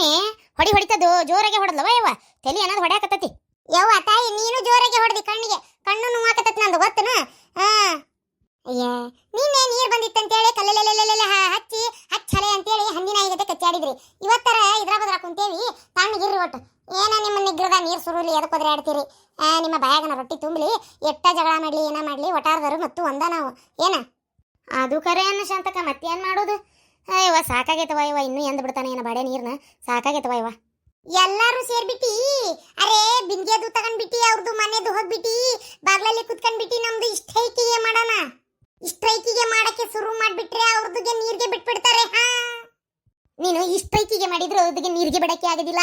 ನಿನ್ನೆ ಹೊಡಿತದು ಜೋರಾಗೆ ಹೊಡೆದ್ಲವ ಯವ್ವ ತಲಿ ಅನ್ನೋದು ಹೊಡ್ಯಾಕತ್ತತಿ. ಯವ್ವ ತಾಯಿ ನೀನು ಜೋರಾಗೆ ಹೊಡೆದಿ ಕಣ್ಣಿಗೆ, ಕಣ್ಣು ನೋವಾಕತ್ತತಿ ನಂದು ಗೊತ್ತನ. ಅಯ್ಯ ನಿನ್ನೆ ನೀರ್ ಬಂದಿತ್ತಂತೇಳಿ ಕಲ್ಲೆಲೆಲೆಲೆಲೆ ಹಚ್ಚಿ ಹಚ್ಚಲೆ ಅಂತೇಳಿ ಹಂದಿನ ಆಗತ್ತೆ ಕಚ್ಚಾಡಿದ್ರಿ. ಇವತ್ತರ ಇದ್ರ ಬದ್ರ ಕುಂತೇವಿ ತಣ್ಣಗಿರ್ರಿ ಒಟ್ಟು. ಏನ ನಿಮ್ಮ ನಿಗ್ರದ ನೀರು ಸುರುಲಿ ಎದಕ್ಕೆ ಒದರಾಡ್ತೀರಿ? ನಿಮ್ಮ ಬಾಯಾಗನ ರೊಟ್ಟಿ ತುಂಬಲಿ, ಎಟ್ಟ ಜಗಳ ಮಾಡ್ಲಿ ಏನ ಮಾಡ್ಲಿ ಒಟಾರ್ದರು ಮತ್ತು ಒಂದ ನಾವು ಏನ ಅದು ಕರೆ ಅನ್ನ ಶಾಂತಕ. ಮತ್ತೇನ್ ಮಾಡೋದು? ಅಯ್ಯವ್ವ ಸಾಕಾಗೈತವ ಯವ್ವ, ಇನ್ನೂ ಎಂದ್ ಬಿಡ್ತಾನೆ ಏನ ಬಾಡೆ ನೀರ್ನ, ಸಾಕಾಗೈತವ ಯವ್ವ. ಎಲ್ಲಾರು ಸೇರ್ಬಿಟ್ಟಿ ಅರೇ ಬಿಂದಿಗೆದು ತಗೊಂಡ್ಬಿಟ್ಟಿ, ಅವ್ರದ್ದು ಮನೆದು ಹೋಗ್ಬಿಟ್ಟಿ, ಬಾಗ್ಲಲ್ಲಿ ಕುತ್ಕೊಂಡ್ಬಿಟ್ಟಿ. ನಮ್ದು ಇಷ್ಟೈಕಿಗೆ ಮಾಡೋಣ, ಇಷ್ಟೈಕಿಗೆ ಮಾಡಕ್ಕೆ ಶುರು ಮಾಡ್ಬಿಟ್ರೆ ಅವ್ರದ್ದುಗೆ ನೀರ್ಗೆ ಬಿಟ್ಬಿಡ್ತಾರೆ. ನೀನು ಇಷ್ಟೈಕಿಗೆ ಮಾಡಿದ್ರು ಅವ್ರದಿಗೆ ನೀರಿಗೆ ಬಿಡಕ್ಕೆ ಆಗೋದಿಲ್ಲ.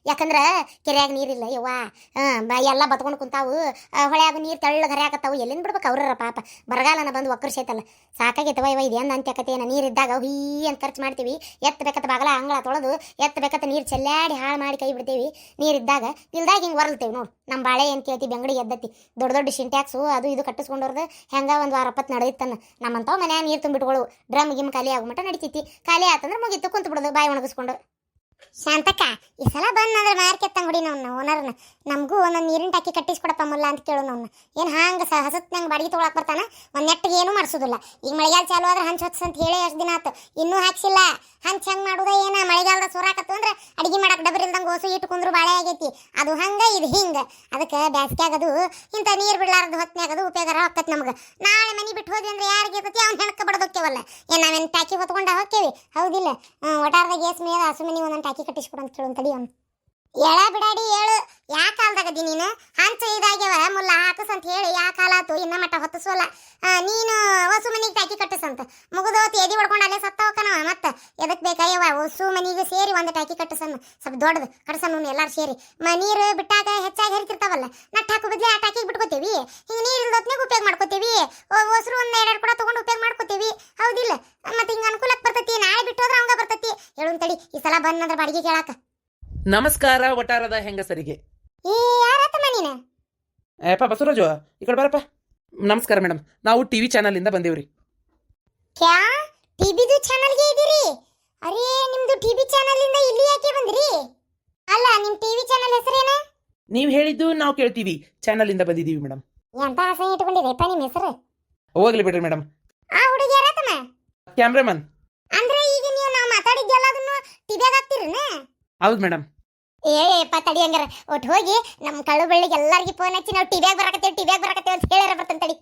ಯಾಕಂದ್ರ ಕೆರೆಯಾಗ ನೀರಿಲ್ಲ ಯವ್ವ. ಎಲ್ಲ ಬತ್ಕೊಂಡು ಕುಂತಾವು, ಹೊಳೆಯಾಗ ನೀರು ತೆಳ್ಳಗೆ ಹರಿಯಾಕತ್ತಾವು, ಎಲ್ಲಿಂದ ಬಿಡ್ಬೇಕು ಅವ್ರ ಪಾಪ. ಬರಗಾಲನ ಬಂದು ಒಕ್ಕರ್ಸೈತಲ್ಲ, ಸಾಕಾಗೈತವ ಯವ್ವ. ಇದೇನು ಅಂತ್ಯಕತೇನ? ನೀರಿದ್ದಾಗ ಹುಯ್ ಅಂತ ಖರ್ಚು ಮಾಡ್ತೀವಿ, ಎತ್ತಬೇಕತ್ತ ಬಾಗಲ ಅಂಗಳ ತೊಳೆದು ಎತ್ತಬೇಕತ್ತ ನೀರು ಚೆಲ್ಲಾಡಿ ಹಾಳು ಮಾಡಿ ಕೈ ಬಿಡ್ತೇವಿ. ನೀರಿದ್ದಾಗ ಇಲ್ದಾಗ ಹಿಂಗೆ ಹೊರಲ್ತೇವೆ ನೋಡು. ನಮ್ಮ ಬಾಳೆ ಏನು ಕೇಳ್ತಿ ಬೆಂಗಡಿ ಎದ್ದತಿ, ದೊಡ್ಡ ದೊಡ್ಡ ಸಿಂಟ್ಯಾಕ್ಸು ಅದು ಇದು ಕಟ್ಟಿಸ್ಕೊಂಡವ್ರದ್ದು ಹೆಂಗ ಒಂದು ವಾರ 20 ನಡೆಯುತ್ತನ್ನ. ನಮ್ಮಂತಾವ್ ಮನ್ಯಾಗ ನೀರು ತುಂಬಿಟ್ಕೊಳ್ಳು, ಡ್ರಮ್ ಗಿಮ್ ಖಾಲಿ ಆಗೋ ಮಟ್ಟ ನಡಿತೈತಿ. ಖಾಲಿ ಆತಂದ್ರೆ ಮುಗಿತು, ಕುಂತು ಬಿಡೋದು ಬಾಯಿ ಒಣಗಿಸ್ಕೊಂಡು. ಶಾಂತಕ್ಕ ಈ ಸಲ ಬಂದ್ರೆ ಮಾರ್ಕೆತ್ತಂಗ್ ಹೊಡಿ ನಾವು ಓನರ್ನ, ನಮಗೂ ಒಂದೊಂದು ನೀರಿನ ಟಾಕಿ ಕಟ್ಟಿಸ್ಕೊಡಪ್ಪ ಮುಲ್ಲ ಅಂತ ಕೇಳು ನಾವು. ಏನು ಹಂಗೆ ಹಸತ್ನಂಗೆ ಬಾಡಿಗೆ ತೊಗೊಳಕ್ ಬರ್ತಾನ, ಒಂದು ನೆಟ್ಟಿಗೆ ಏನೂ ಮಾಡಿಸೋದಿಲ್ಲ. ಈಗ ಮಳೆಗಾಲ ಚಾಲು ಆದ್ರೆ ಹಂಚ್ ಹೊತ್ಸ್ ಅಂತ ಹೇಳಿ ಎಷ್ಟು ದಿನ ಆಯ್ತು, ಇನ್ನೂ ಹಾಕ್ಸಿಲ್ಲ. ಹಂಚ್ ಹೆಂಗೆ ಮಾಡೋದ ಏನ? ಮಳೆಗಾಲದ ಸೋರಾಕತ್ತು ಅಂದ್ರೆ ಅಡಿಗೆ ಮಾಡಕ್ಕೆ ಡಬರ್ ಇಲ್ದಂಗೆ ಓಸು ಇಟ್ಟು ಕುಂದ್ರು ಬಾಳೆ ಆಗೈತಿ. ಅದು ಹಂಗೆ ಇದು ಹಿಂಗೆ. ಅದಕ್ಕೆ ಬ್ಯಾಸ್ಗ್ಯಾಗದು ಇಂಥ ನೀರು ಬಿಡ್ಲಾರ್ದು ಹೊತ್ನ್ಯಾಗದು ಉಪಯೋಗ ಆಕತ್ ನಮ್ಗೆ. ನಾಳೆ ಮನೆ ಬಿಟ್ಟು ಹೋದ್ವಿ ಅಂದ್ರೆ ಯಾರಿಗೆ ಇರ್ತೈತಿ ಅವ್ನು ಹೆಣಕ ಬಡದೋಕ್ಕೇವಲ್ಲ. ಏನು ನಾವೇನು ಟಾಕಿ ಹೊತ್ಕೊಂಡ ಹೋಕ್ಕೇವಿ? ಹೌದಿಲ್ಲ? ಒಟಾರ್ದಾಗ ಏಸ್ ಮೇಲೆ ಹಸು ಮನೆ ಒಂದೊಂದು ಟಾಕಿ ಕಟ್ಟಿಸ್ಕೊಡು ಅಂತ ಕೇಳು ತಡಿ ಅವ್ನು. ಎಳ ಬಿಡಾಡಿ ಹೇಳು, ಯಾ ಕಾಲದಾಗದಿ ನೀನು? ಹಂಚ ಇದಾಗ್ಯವ ಮುಲ್ಲ ಹಾಕಸ್ ಅಂತ ಹೇಳಿ ಯಾ ಕಾಲ ಆತು ಇನ್ನ ಮಟ್ಟ ಹೊತ್ತಿಸೋಲ್ಲ. ನೀನು ಹೊಸು ಮನಿಗೆ ಟಾಕಿ ಕಟ್ಟಿಸಂತ ಮುಗಿದೋತಿ ಎದಿ ಹೊಡ್ಕೊಂಡು ಅಲ್ಲೇ ಸತ್ತ ಹೋಕನವ. ಮತ್ತೆ ಎದಕ್ಕೆ ಬೇಕಾಯವ ಹೊಸು ಮನಿಗೆ ಸೇರಿ ಒಂದು ಟಾಕಿ ಕಟ್ಟಿಸನ್, ಸ್ವಲ್ಪ ದೊಡ್ಡದು ಕಟ್ಸನ್ ಎಲ್ಲಾರು ಸೇರಿ. ನೀರು ಬಿಟ್ಟಾಗ ಹೆಚ್ಚಾಗಿ ಹರಿತಿರ್ತಾವಲ್ಲ, ನಟ್ಟು ಹಾಕೋ ಬದ್ಲಿ ಆ ಟಾಕಿಗೆ ಬಿಟ್ಕೋತೀವಿ. ಹಿಂಗೆ ನೀರು ಇಲ್ದೊತ್ನಾಗ ಉಪಯೋಗ ಮಾಡ್ಕೋತೀವಿ. ಹೊಸರು ಒಂದು 2 ಕೂಡ ತೊಗೊಂಡು ಉಪಯೋಗ ಮಾಡ್ಕೋತೀವಿ. ಹೌದಿಲ್ಲ? ಮತ್ತೆ ಹಿಂಗೆ ಅನುಕೂಲಕ್ಕೆ ಬರ್ತೈತಿ. ನಾಳೆ ಬಿಟ್ಟು ಹೋದ್ರೆ ಅವಂಗ ಬರ್ತೈತಿ. ಹೇಳು ತಡಿ ಈ ಸಲ ಬಂದ್ರೆ ಬಾಡಿಗೆ ಕೇಳಾಕ. ನಮಸ್ಕಾರ ಒಟಾರದ ಹೆಂಗಸರಿಗೆ. ಯಾರತ್ತಮ್ಮ ನೀನು? ಏಪ್ಪ ಬಸವರಾಜು ಈ ಕಡೆ ಬರಪ್ಪ. ನಮಸ್ಕಾರ ಮೇಡಮ್, ನಾವು ಟಿವಿ ಚಾನಲ್ ಇಂದ ಬಂದೇವ್ರಿ. ಕ್ಯಾ ಟಿವಿದು ಚಾನಲ್ಗೆ ಇದ್ದೀರಿ? ಅರೇ ನಿಮ್ದು ಟಿವಿ ಚಾನಲ್ ಇಂದ ಇಲ್ಲಿ ಯಾಕೆ ಬಂದ್ರಿ? ಅಲ್ಲ ನಿಮ್ ಟಿವಿ ಚಾನಲ್ ಹೆಸರೇನ? ನೀವು ಹೇಳಿದ್ದು ನಾವು ಕೇಳ್ತೀವಿ ಚಾನಲ್ ಇಂದ ಬಂದಿದ್ದೀವಿ ಮೇಡಮ್. ಎಂತ ಆಸೆ ಇಟ್ಕೊಂಡಿರಪ್ಪ ನಿಮ್ಮ ಹೆಸರು? ಹೋಗ್ಲಿ ಬಿಡ್ರಿ ಮೇಡಮ್. ಆ ಹುಡುಗಿ ಯಾರತ್ತಮ್ಮ? ಕ್ಯಾಮ್ರಾಮನ್. ಅಂದ್ರೆ ಈಗ ನೀವು ನಾವು ಮಾತಾಡಿದ್ದೆಲ್ಲ ಅದನ್ನು ಟಿವಿಯಾಗ ಹಾಕ್ತಿರನ? ಹೌದು ಮೇಡಮ್. ಏಪ್ಪ ತಡಿ ಹಂಗಾರ ಒಟ್ಟು ಹೋಗಿ ನಮ್ಮ ಕಳ್ಳು ಬೆಳ್ಳಿಗೆ ಎಲ್ಲರಿಗೂ ಫೋನ್ ಹಚ್ಚಿ ನಾವು ಟಿವಿಯಾಗ ಬರಕತ್ತೇವೆ ಅಂತ ಹೇಳಾರ ಬರ್ತಾನೆ ತಡಿ.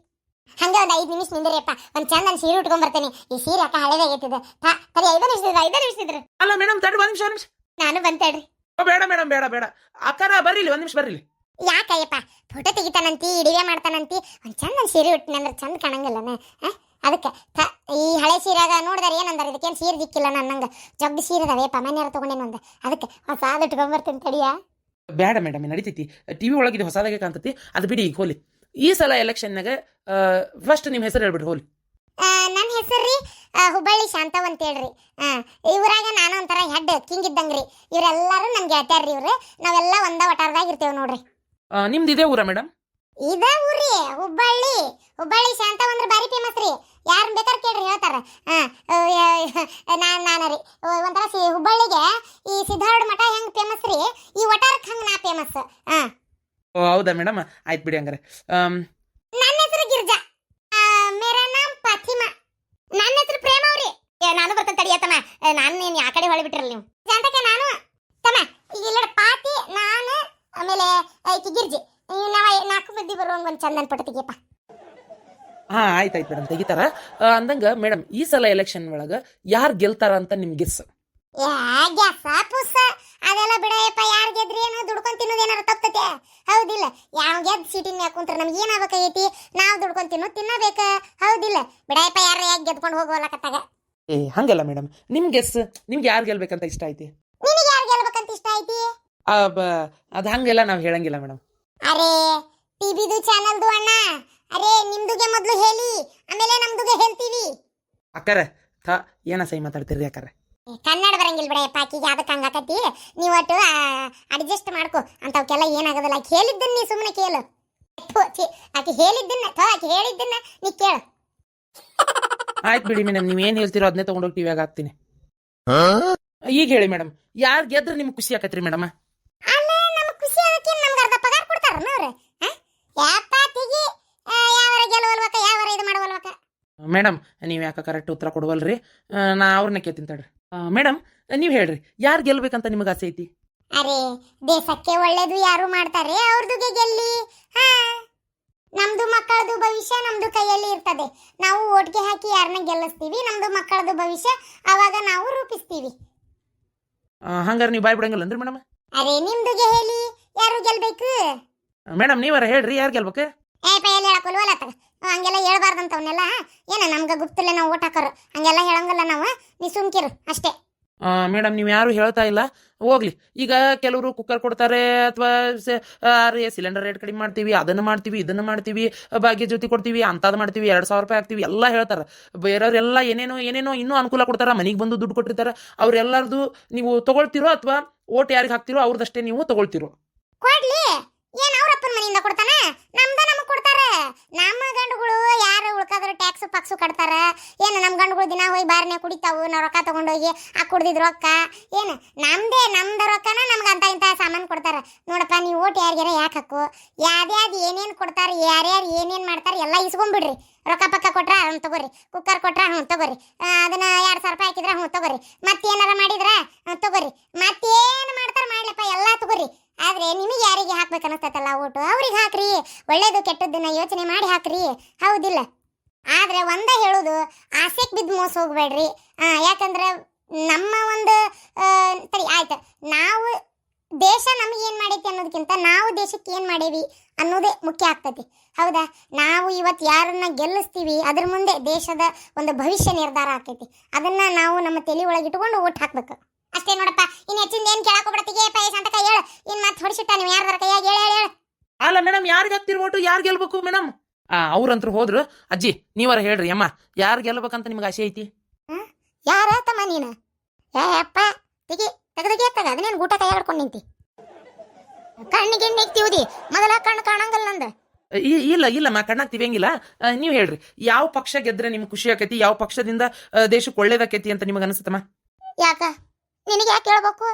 ಹಂಗ ಒಂದು 5 ನಿಮಿಷ ನಿಂದ್ರಪ್ಪ, ಒಂದು ಚಂದನ್ ಸೀರೆ ಉಟ್ಕೊಂಡ್ ಬರ್ತೇನೆ. ಈ ಸೀರೆ ಅಕ್ಕ ಹಳೇದಾಗೈತಿದೆ. ತಡಿ 5 ನಿಮಿಷ ಇದ್ರೆ. ಅಲ್ಲ ಮೇಡಮ್ ತಡಿ 1 ನಿಮಿಷ. ನಾನು ಬಂತೇಳ್ರಿ. ಬೇಡ ಮೇಡಮ್ ಬೇಡ ಅಕ್ಕಾರ ಬರ್ರಿ 1 ನಿಮಿಷ ಬರ್ರಿ. ಯಾಕಯ್ಯಪ್ಪ ಫೋಟೋ ತೆಗಿತಾನಂತಿ, ಇಡಿವೆ ಮಾಡ್ತಾನಂತಿ, ಒಂದು ಚಂದನ್ ಸೀರೆ ಉಟ್ಟಿನಂದ್ರೆ ಚಂದ ಕಾಣಂಗಿಲ್ಲನ? ಅದಕ್ಕೆ ಈ ಹಳೆ ಸೀರೆಗ ನೋಡಿದಾರೆ ಏನಂದಾರ, ಇದಕ್ಕೇನು ಸೀರೆ ದಿಕ್ಕಿಲ್ಲ ನನ್ನಂಗೆ ಜಗ್ಗಿ ಸೀರೆ ಅದೇಪ್ಪ ಮನೆಯಾರ ತೊಗೊಂಡೇನು ಅಂದ. ಅದಕ್ಕೆ ಹೊಸಾದ ಇಟ್ಕೊಂಬರ್ತೇನೆ ತಡಿಯ. ಬೇಡ ಮೇಡಮ್ ನಡೀತೈತಿ, ಟಿವಿ ಒಳಗಿದೆ ಹೊಸದಾಗೆ ಕಾಣ್ತತಿ. ಅದು ಬಿಡಿ. ಈಗ ಹೋಲಿ, ಈ ಸಲ ಎಲೆಕ್ಷನ್ನಾಗ ಫಸ್ಟ್ ನಿಮ್ಮ ಹೆಸರು ಹೇಳ್ಬಿಡ್ರಿ ಹೋಲಿ. ನನ್ನ ಹೆಸರು ರೀ ಹುಬ್ಬಳ್ಳಿ ಶಾಂತವ್ ಅಂತ ಹೇಳ್ರಿ. ಇವರಾಗ ನಾನು ಒಂಥರ ಹೆಡ್ ಕಿಂಗ್ ಇದ್ದಂಗ್ರಿ. ಇವರೆಲ್ಲರೂ ನನ್ ಗೆಳತ್ಯಾರ್ರಿ. ಇವ್ರು ನಾವೆಲ್ಲ ಒಂದ ವಟಾರದಾಗ ಇರ್ತೇವೆ ನೋಡ್ರಿ. ನಿಮ್ದು ಇದೇ ಊರಾ ಮೇಡಮ್? ಇದ ಊರಿ ಹುಬ್ಬಳ್ಳಿ ಶಾಂತವ್ ಅಂದ್ರೆ ಬಾರಿ ಫೇಮಸ್ ರೀ. ಯಾರನ್ನ ಬೇಕಾದ್ರೆ ಕೇಳ್ರಿ ಹೇಳ್ತಾರ. ನಾನು ರೀ ಒಂಥರ ಹುಬ್ಬಳ್ಳಿಗೆ ಈ ಸಿದ್ಧಾರೂಢ ಮಠ ಹೆಂಗ್ ಫೇಮಸ್ ರೀ, ಈ ವಟಾರಕ್ಕೆ ಹಂಗೆ ನಾ ಫೇಮಸ್. ಹೌದಾ ಮೇಡಮ್, ಆಯ್ತು ಬಿಡಿ ಹಂಗಾರೆ. ನನ್ನ ಹೆಸರು ಗಿರ್ಜಾ, ಮೇರಾ ನಾಮ್ ಫಾತಿಮಾ. ನನ್ನ ಹೆಸರು ಪ್ರೇಮ ಅವ್ರಿ. ನಾನು ಬರ್ತೇನೆ ತಡಿಯತ್ತಮ್ಮ. ನಾನು ನೀನು ಯಾ ಕಡೆ ಹೊಳಿ ಬಿಟ್ರಲ್ಲ ನೀವು ಶಾಂತಕ್ಕೆ. ನಾನು ತಮ್ಮ ಈಗ ಇಲ್ಲ ಪಾತಿ, ನಾನು ಆಮೇಲೆ ಐಕಿ ಗಿರ್ಜಿ, ನಾವು 4 ಮಂದಿ ಬರುವಂಗ ಒಂದು ಚಂದನ್ ಪಟ್ಟ ತೆಗಿಯಪ್ಪ. ಆಯ್ತು ಮೇಡಮ್ ತೆಗಿತಾರ. ಅಂದಂಗ ಮೇಡಮ್ ಈ ಸಲ ಎಲೆಕ್ಷನ್ ಒಳಗ ಯಾರು ಗೆಲ್ತಾರ ಅಂತ ನಿಮ್ ಗೆಸ್? ಅದೆಲ್ಲ ಬಿಡಯಪ್ಪ. ಯಾರು ಗೆದ್ರಿ ಏನು ದುಡ್ಕೊಂಡ್ ತಿನ್ನೋದು ಏನಾರ ತಪ್ಪತ್ತೆ? ಹೌದಿಲ್ಲ? ಯಾವ ಗೆದ್ದು ಸೀಟಿನ ಮ್ಯಾಗ ಕುಂತ್ರ ನಮ್ಗೆ ಏನಾಗಬೇಕೈತಿ? ನಾವು ದುಡ್ಕೊಂಡ್ ತಿನ್ನಬೇಕ. ಹೌದಿಲ್ಲ? ಬಿಡಯಪ್ಪ, ಯಾರು ಯಾಕೆ ಗೆದ್ಕೊಂಡು ಹೋಗೋಲಕತ್ತಾಗ. ಹಂಗಲ್ಲ ಮೇಡಮ್, ನಿಮ್ ಗೆಸ್, ನಿಮ್ಗೆ ಯಾರು ಗೆಲ್ಬೇಕಂತ ಇಷ್ಟ ಐತಿ? ನಿನಗೆ ಯಾರು ಗೆಲ್ಬೇಕಂತ ಇಷ್ಟ ಐತಿ? ಅದು ಹಂಗೆಲ್ಲ ನಾವು ಹೇಳಂಗಿಲ್ಲ ಮೇಡಮ್. ಅರೇ ಟಿವಿದು ಚಾನಲ್ದು ಅಣ್ಣ, ಅರೇ ನಿಮ್ದುಗೆ ಮೊದಲು ಹೇಳಿ, ಆಮೇಲೆ ನಮ್ದುಗೆ ಹೇಳ್ತೀವಿ. ಅಕ್ಕಾರ ಏನ ಸೈ ಮಾತಾಡ್ತೀರಿ ಅಕ್ಕಾರ? ಕನ್ನಡ ಬರಂಗಿಲ್ಲ ಬಿಡಯಪ್ಪ ಆಕಿಗೆ, ಅದಕ್ಕೆ ಹಂಗಾಕತಿ. ನೀವು ಒಟ್ಟು ಅಡ್ಜಸ್ಟ್ ಮಾಡ್ಕೊ. ಅಂತವಕ್ಕೆಲ್ಲ ಏನಾಗೋದಿಲ್ಲ. ಆಕೆ ಹೇಳಿದ್ದನ್ನ ನೀ ಸುಮ್ಮನೆ ಕೇಳು. ಆಕೆ ಹೇಳಿದ್ದನ್ನ ನೀ ಕೇಳು. ಆಯ್ತು ಬಿಡಿ ಮೇಡಮ್, ನೀವೇನು ಹೇಳ್ತೀರೋ ಅದನ್ನೇ ತೊಗೊಂಡೋಗಿ ಟಿವಿಯಾಗ ಹಾಕ್ತೀನಿ. ಈಗ ಹೇಳಿ ಮೇಡಮ್, ಯಾರು ಗೆದ್ರೆ ನಿಮ್ಗೆ ಖುಷಿ ಆಕತ್ರಿ ಮೇಡಮ್? ಅಲ್ಲ ನಮ್ಗೆ ಖುಷಿ ಆಗಕ್ಕೆ ನಮ್ಗೆ ಅರ್ಧ ಪಗಾರ ಕೊಡ್ತಾರನ ಅವ್ರು? ಯಾಪ ತಿಗಿ ಯಾವರ ಗೆಲ್ಲವಲ್ವಕ ಯಾವರ ಇದು ಮಾಡವಲ್ವಕ? ಮೇಡಮ್ ನೀವು ಯಾಕೆ ಕರೆಕ್ಟ್ ಉತ್ತರ ಕೊಡುವಲ್ರಿ? ನಾ ಅವ್ರನ್ನ ಕೇಳ್ತೀನಿ ತಡ್ರಿ. ಮೇಡಮ್ ನೀವು ಹೇಳ್ರಿ, ಯಾರು ಗೆಲ್ಬೇಕಂತ ನಿಮಗೆ ಆಸೆ ಐತಿ? ಅರೆ ದೇಶಕ್ಕೆ ಒಳ್ಳೇದು ಯಾರು ಮಾಡ್ತಾರೆ ಅವ್ರದ್ದು ಗೆಲ್ಲಿ. ಹಾ, ನಮ್ದು ಮಕ್ಕಳದು ಭವಿಷ್ಯ ನಮ್ದು ಕೈಯಲ್ಲಿ ಇರ್ತದೆ. ನಾವು ಓಟ್ಗೆ ಹಾಕಿ ಯಾರನ್ನ ಗೆಲ್ಲಿಸ್ತೀವಿ, ನಮ್ದು ಮಕ್ಕಳದು ಭವಿಷ್ಯ ಅವಾಗ ನಾವು ರೂಪಿಸ್ತೀವಿ. ಹಂಗಾರೆ ನೀವು ಬಾಯ್ ಬಿಡಂಗಿಲ್ಲನ್ರಿ ಮೇಡಮ್? ಅರೆ ನಿಮ್ದುಗೆ ಹೇಳಿ ಯಾರು ಗೆಲ್ಬೇಕು? ಮೇಡಮ್ ನೀವಾರ ಹೇಳ್ರಿ, ಯಾರು ಗೆಲ್ಬೇಕು? ಪೈಯಲ್ಲಿ ಹೇಳಕೊಲ್ವಲ್ಲ ತಗ, ಹಂಗೆಲ್ಲ ಹೇಳ್ಬಾರ್ದಂತವನ್ನೆಲ್ಲ. ಏನ ನಮ್ಗೆ ಗುಪ್ತಲ್ಲೇ ನಾವು ಓಟ್ ಹಾಕೋರು, ಹಂಗೆಲ್ಲ ಹೇಳಂಗಲ್ಲ ನಾವು. ನೀ ಸುಮ್ಕಿರು ಅಷ್ಟೇ. ಮೇಡಮ್ ನೀವು ಯಾರು ಹೇಳ್ತಾ ಇಲ್ಲ, ಹೋಗ್ಲಿ. ಈಗ ಕೆಲವರು ಕುಕ್ಕರ್ ಕೊಡ್ತಾರೆ, ಅಥವಾ ಸಿಲಿಂಡರ್ ರೇಟ್ ಕಡಿಮೆ ಮಾಡ್ತೀವಿ, ಅದನ್ನು ಮಾಡ್ತೀವಿ, ಇದನ್ನು ಮಾಡ್ತೀವಿ, ಭಾಗ್ಯ ಜ್ಯೋತಿ ಕೊಡ್ತೀವಿ, ಅಂಥದ್ದು ಮಾಡ್ತೀವಿ, 2,000 ರೂಪಾಯಿ ಹಾಕ್ತೀವಿ ಎಲ್ಲ ಹೇಳ್ತಾರೆ. ಬೇರೆಯವ್ರೆಲ್ಲ ಏನೇನೋ ಏನೇನೋ ಇನ್ನೂ ಅನುಕೂಲ ಕೊಡ್ತಾರೆ, ಮನೆಗೆ ಬಂದು ದುಡ್ಡು ಕೊಟ್ಟಿರ್ತಾರೆ. ಅವ್ರೆಲ್ಲರದು ನೀವು ತಗೊಳ್ತಿರೋ ಅಥವಾ ಓಟ್ ಯಾರಿಗೆ ಹಾಕ್ತಿರೋ ಅವ್ರದಷ್ಟೇ ನೀವು ತಗೊಳ್ತಿರೋ? ಕೊಡ್ಲಿ, ಏನ್ ಅವ್ರಪ್ಪನ ಮನೆಯಿಂದ ಕೊಡ್ತಾನ? ನಮ್ದ ನಮಗ್ ಕೊಡ್ತಾರ. ನಮ್ಮ ಗಂಡುಗಳು ಯಾರು ಉಳ್ಕಾದ್ರು ಟ್ಯಾಕ್ಸ್ ಪಾಕ್ಸು ಕಟ್ತಾರ. ಏನು ನಮ್ಮ ಗಂಡುಗಳು ದಿನ ಹೋಗಿ ಬಾರ್ನೆ ಕುಡಿತಾವು, ನಾವು ರೊಕ್ಕ ತಗೊಂಡೋಗಿ ಆ ಕುಡ್ದಿದ್ ರೊಕ್ಕ ಏನು ನಮ್ದ ರೊಕ್ಕನ ನಮ್ಗೆ ಅಂತ ಇಂಥ ಸಾಮಾನು ಕೊಡ್ತಾರ. ನೋಡಪ್ಪ ನೀವು ಓಟ್ ಯಾರಿಗಾರ ಯಾಕೆ ಹಾಕು, ಯಾವ್ದು ಏನೇನು ಕೊಡ್ತಾರೆ, ಯಾರ್ಯಾರು ಏನೇನು ಮಾಡ್ತಾರೆ ಎಲ್ಲ ಇಸ್ಕೊಂಡ್ಬಿಡ್ರಿ. ರೊಕ್ಕ ಪಕ್ಕ ಕೊಟ್ರ ಹ್ಞೂ ತಗೋರಿ, ಕುಕ್ಕರ್ ಕೊಟ್ರ ಹ್ಞೂ ತಗೋರಿ, ಅದನ್ನ 2,000 ರೂಪಾಯಿ ಹಾಕಿದ್ರ ಹ್ಞೂ ತಗೋರಿ, ಮತ್ತೇನಾರ ಮಾಡಿದ್ರ ತಗೋರಿ, ಮತ್ತೇನು ಮಾಡ್ತಾರ ಮಾಡ್ಲಪ್ಪ ಎಲ್ಲ ತಗೋರಿ. ಆದ್ರೆ ನಿಮಗೆ ಯಾರಿಗೆ ಹಾಕ್ಬೇಕು ಅನಿಸ್ತೈತಲ್ಲ ಓಟು ಅವ್ರಿಗೆ ಹಾಕ್ರಿ. ಒಳ್ಳೇದು ಕೆಟ್ಟದ್ದನ್ನ ಯೋಚನೆ ಮಾಡಿ ಹಾಕ್ರಿ, ಹೌದಿಲ್ಲ? ಆದ್ರೆ ಒಂದೇ ಹೇಳೋದು, ಆಸೆಗೆ ಬಿದ್ದು ಮೋಸ ಹೋಗ್ಬೇಡ್ರಿ. ಯಾಕಂದ್ರೆ ನಮ್ಮ ಒಂದು ಸರಿ ಆಯ್ತು, ನಾವು ದೇಶ ನಮಗೆ ಏನು ಮಾಡೈತಿ ಅನ್ನೋದಕ್ಕಿಂತ ನಾವು ದೇಶಕ್ಕೆ ಏನು ಮಾಡೇವಿ ಅನ್ನೋದೇ ಮುಖ್ಯ ಆಗ್ತೈತಿ, ಹೌದಾ? ನಾವು ಇವತ್ತು ಯಾರನ್ನ ಗೆಲ್ಲಿಸ್ತೀವಿ ಅದ್ರ ಮುಂದೆ ದೇಶದ ಒಂದು ಭವಿಷ್ಯ ನಿರ್ಧಾರ ಆಗ್ತೈತಿ. ಅದನ್ನ ನಾವು ನಮ್ಮ ತಲೆ ಒಳಗೆ ಇಟ್ಕೊಂಡು ಓಟ್ ಹಾಕ್ಬೇಕು ಅಷ್ಟೇ ನೋಡಪ್ಪ. ಇನ್ನು ಹೆಚ್ಚಿಂದ ಏನು ಕೇಳಕ್ಕೆ ಹೋಗ್ಬಿಡ್ತೀಗೆ ಪೈಸ ಅಂತ ಕೈ ಹೇಳು. ಇನ್ನು ಮತ್ತೆ ಹೊಡಿಸಿಟ್ಟ ನೀವು ಯಾರ್ದಾರ ಕೈಯಾಗಿ ಹೇಳು. ಅಲ್ಲ ಮೇಡಮ್, ಯಾರಿಗೆ ಹಾಕ್ತಿರ್ ಓಟು, ಯಾರು ಗೆಲ್ಬೇಕು ಮೇಡಮ್? ಅವ್ರಂತರು ಹೋದ್ರು. ಅಜ್ಜಿ ನೀವಾರ ಹೇಳ್ರಿ ಅಮ್ಮ, ಯಾರು ಗೆಲ್ಬೇಕಂತ ನಿಮ್ಗೆ ಆಸೆ ಐತಿ? ಯಾರ ತಮ್ಮ ನೀನು? ಅಪ್ಪ ತೆಗಿ ತೆಗದಗೆ ತಗ, ಅದನ್ನೇನು ಊಟ ಕೈ ಹಿಡ್ಕೊಂಡು ನಿಂತಿ? ಕಣ್ಣಿಗೆ ಎಣ್ಣೆ ಇಕ್ತಿವುದಿ, ಮೊದಲ ಕಣ್ಣು ಕಾಣಂಗಲ್ಲ ನಂದು. ಇಲ್ಲಮ್ಮ, ಕಣ್ಣಾಗ ತಿವಿಯಂಗಿಲ್ಲ. ನೀವು ಹೇಳ್ರಿ, ಯಾವ ಪಕ್ಷ ಗೆದ್ರೆ ನಿಮ್ಗೆ ಖುಷಿ ಆಕೈತಿ, ಯಾವ ಪಕ್ಷದಿಂದ ದೇಶಕ್ಕೆ ಒಳ್ಳೇದಾಕೈತಿ ಅಂತ ನಿಮಗೆ ಅನಿಸುತ್ತಮ್ಮ? ಯಾಕ ನಿನಗೆ ಯಾಕೆ ಹೇಳ್ಬೇಕು?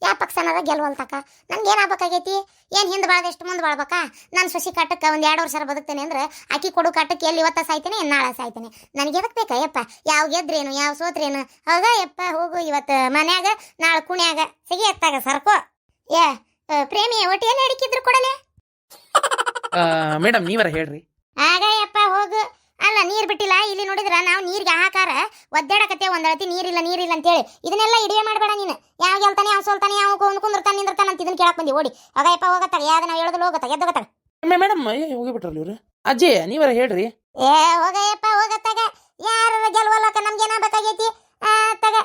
ಯಾವ ಪಕ್ಷನಾರ ಗೆಲ್ವಲ್ತಕ ನನ್ಗೆ ಏನಾಗಬೇಕಾಗೈತಿ? ಏನು ಹಿಂದೆ ಬಾಳ್ದಷ್ಟು ಮುಂದೆ ಬಾಳ್ಬೇಕಾ? ನಾನು ಸೊಸಿ ಕಾಟಕ್ಕೆ ಒಂದು 2 ವರ್ಷ ಬದುಕ್ತೇನೆ ಅಂದ್ರೆ ಆಕಿ ಕೊಡು ಕಾಟಕ್ಕೆ ಎಲ್ಲಿ ಇವತ್ತ ಸಾಯ್ತೇನೆ ನಾಳೆ ಸಾಯ್ತೇನೆ. ನನಗೆ ಎದಕ್ಕೆ ಬೇಕಾ ಯಪ್ಪ? ಯಾವ ಗೆದ್ರೇನು ಯಾವ ಸೋತ್ರೇನು? ಹೌದಾ ಯಪ್ಪ, ಹೋಗು ಇವತ್ತು ಮನ್ಯಾಗ ನಾಳೆ ಕುಣ್ಯಾಗ ಸಿಗಿ ಎತ್ತಾಗ ಸರ್ಕೋ. ಪ್ರೇಮಿ ಒಟ್ಟಿಯಲ್ಲಿ ಅಡಿಕಿದ್ರು ಕೊಡಲೆ ಮೇಡಮ್ ನೀವರ ಹೇಳ್ರಿ. ಆಗ ಯಪ್ಪ ಹೋಗು. ಅಲ್ಲ ನೀರು ಬಿಟ್ಟಿಲ್ಲ, ಇಲ್ಲಿ ನೋಡಿದ್ರ ನಾವು ನೀರಿಗೆ ಹಾಕಾರ ಒದ್ದಾಡಕತ್ತೆ, ಒಂದಳತಿ ನೀರಿಲ್ಲ ಅಂತೇಳಿ ಇದನ್ನೆಲ್ಲ ಇಡಿಯೇ ಮಾಡಬೇಡ ನೀನು. ಯಾವ ಗೆಲ್ತಾನೆ ಯಾವ ಸೋಲ್ತಾನೆ, ಯಾವ ಕುಂದಿರ್ತಾನೆ ನಿಂದಿರ್ತಾನೆ ಅಂತ ಇದನ್ನ ಕೇಳಕ್ ಬಂದಿ. ಓಡಿ ಹೋಗಯಪ್ಪ, ಹೋಗತ್ತಾಗ ಯಾವ್ದು ನಾವು ಹೇಳೋದಿಲ್ಲ, ಹೋಗತ್ತಾಗ ಎದ್ದೋಗತ್ತಾಗ. ಮೇಡಮ್ ಹೋಗಿಬಿಟ್ರಲ್ಲ ಇವ್ರು. ಅಜ್ಜಿ ನೀವರ ಹೇಳ್ರಿ. ಹೋಗಯಪ್ಪ ಹೋಗತ್ತಾಗ. ಯಾರ ಗೆಲ್ವಲ್ಲಕ ನಮ್ಗೇನಾಗಬೇಕಾಗೈತಿ? ತಗ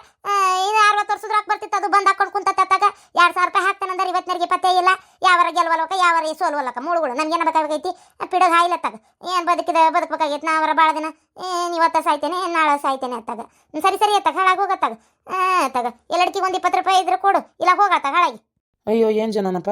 ಇದು 60 ವರ್ಷದ ರಾಕ್ ಬರ್ತಿತ್ತು, ಅದು ಬಂದು ಹಾಕೊಂಡು ಕುಂತ ತಗ 2,000 ರೂಪಾಯಿ ಹಾಕ್ತಾನಂದ್ರೆ ಇವತ್ತಿನರಿಗೆ ಪತ್ತೆ ಇಲ್ಲ. ಯಾವರ ಗೆಲ್ವಲ್ಲಕ ಯಾವರ ಸೋಲ್ವಲ್ಲಕ ಮೂಳುಗಳು ನಮ್ಗೇನ ಬೇಕಾಗೈತಿ? ಪಿಡೋದು ಹಾಯಿಲ್ಲ ತಗ. ಏನು ಬದುಕಬೇಕಾಗೈತಿ ನಾವರ ಭಾಳ ದಿನ. ಇವತ್ತ ಸಾಯ್ತೇನೆ ನಾಳೆ ಸಾಯ್ತೇನೆ ಅತ್ತಾಗ. ಸರಿ ಅತ್ತಾಗ ಹಾಳಾಗಿ ಹೋಗತ್ತಾಗ. ತಗ ಎಲ್ಲಡ್ಕಿಗೆ ಒಂದು 20 ರೂಪಾಯಿ ಇದ್ರೆ ಕೊಡು, ಇಲ್ಲ ಹೋಗತ್ತಾಗ ಹಾಳಾಗಿ. ಅಯ್ಯೋ ಏನು ಜನನಪ್ಪ.